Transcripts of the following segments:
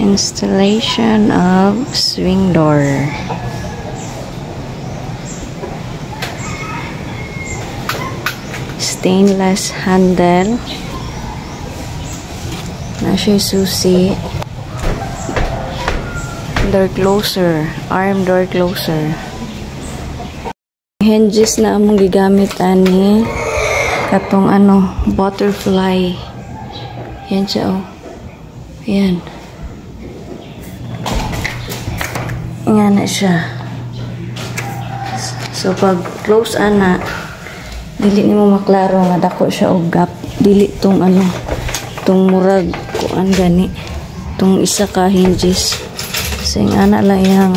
Installation of swing door. Stainless handle. Na siya susi. Door closer. Arm door closer. Hinges na among gigamit ani. Katong butterfly. Yan siya oh. Yan. Nga na siya. So pag close ana, dili nimo maklaro nga dako siya og gap. Dili tong tong murag kuan gani. Tong isa ka hinges. Sing ana lang ihang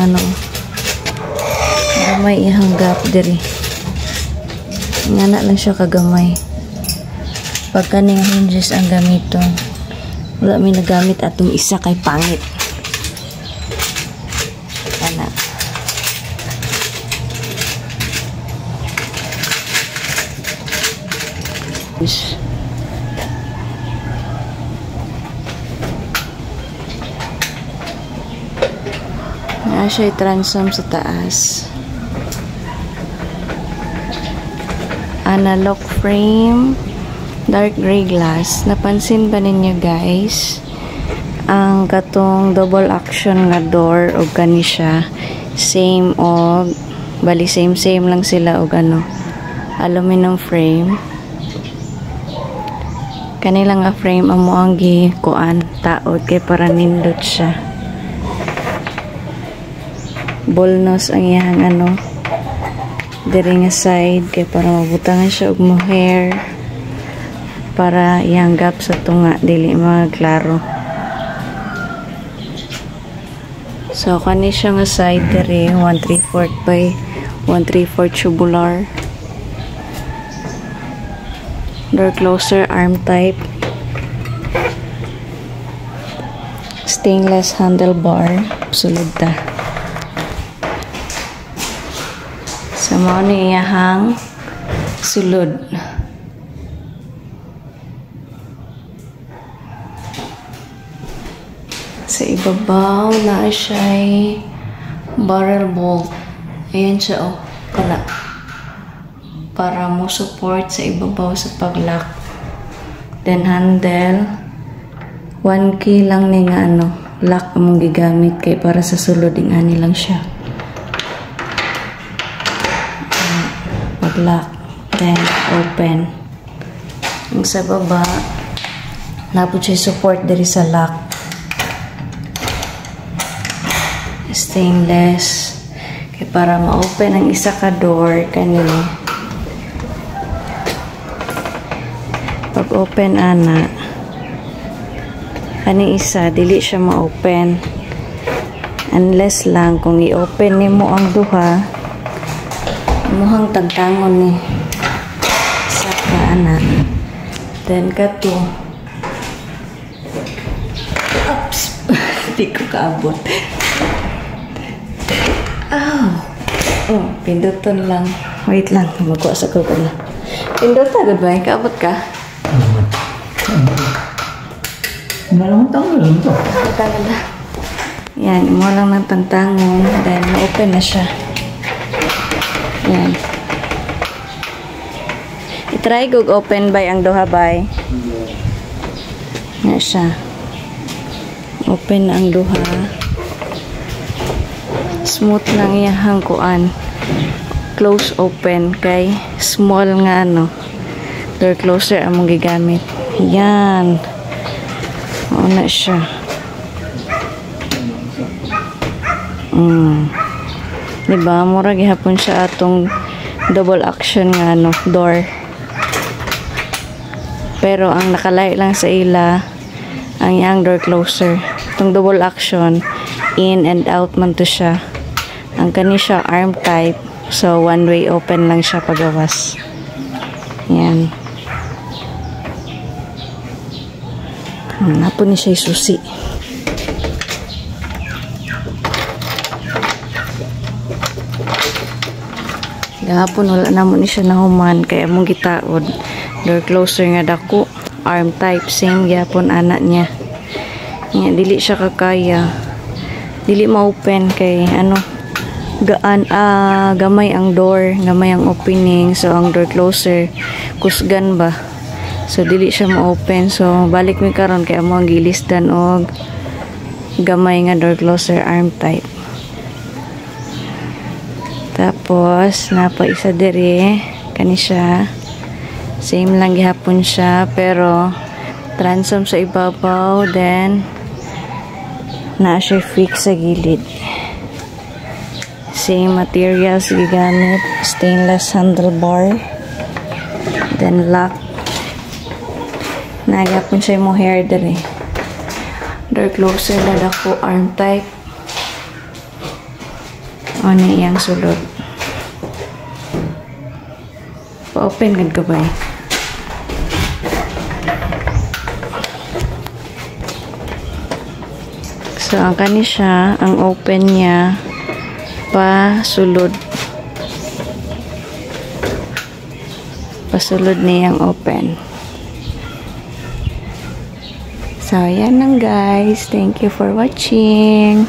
gamay ihang gap diri. Nga na lang siya kagamay. Pag kaning hinges ang gamiton, wala may nagamit atong isa kay pangit. Ana. Naa siya i-transom sa taas. Analog frame, dark gray glass. Napansin ba ninyo guys? Ang katong double action nga door o kani siya same og bali same lang sila og aluminum frame. Kanila nga frame amo ang gikuan taod kay para nindot siya. Bolnos ang iyang diri nga side kay para mabutangan siya og mohair para iyang gap sa tunga dili magklaro. So kani siya nga side diri 1/3/4 by 1/3/4 tubular. Door closer arm type. Stainless handlebar sulod ta. Sa mao ni iyahang sulod. Sa ibabaw na siya'y barrel bolt. Ayan siya oh. Kana. Para mo support sa ibabaw sa pag-lock. Then handle. 1 key lang ni nga lock among gigamit kay para sa sulod ingani lang siya. Lock, then open. Ang sa baba napud siya support diri sa lock. Stainless kay para ma-open ang isa ka door kanini. Pag open ana kani isa dili siya ma-open unless lang kung i-open nimo ang duha muhang tagtangon ni sa kaana. Then kato oops di ko kaabot. Pinduton lang, wait lang magkuha sa ko pala. Pindutan ba kaabot ka? Malang tangon to. Talaga. Yan, mo lang ng tangtangon then open na siya. Yan. I-try kog open by ang duha bay. Yan siya. Open ang duha. Smooth lang iyang kuan. Close open kay small nga door closer among gigamit. Yan. Una siya. Diba? Mura gihapon siya atong double action nga door. Pero ang nakalay lang sa ila ang yang door closer. Itong double action in and out man to siya. Ang kani siya arm type. So one way open lang siya pagawas. Yan. Napon ni siya susi. Gahapon wala namon ni siya nahuman kaya among gitaod. Door closer nga dako, arm type same gyapon anak niya. Nga, dili siya kakaya. Dili ma-open kay gamay ang door, gamay ang opening, so ang door closer kusgan ba, so dili siya ma-open. So balik mi karon kay amo ang gilisdan og gamay nga door closer arm type. Tapos napa isa diri kani siya, same lang gihapon siya pero transom sa ibabaw, then na siya fix sa gilid. Same materials gigamit, stainless handlebar, then lock. Nagapon siya mo hair dere. Door closer na dako arm type. Ano iyang sulod. Pa-open gud ka ba? So ang kani siya, ang open niya pasulod niyang open. So yan lang guys, thank you for watching.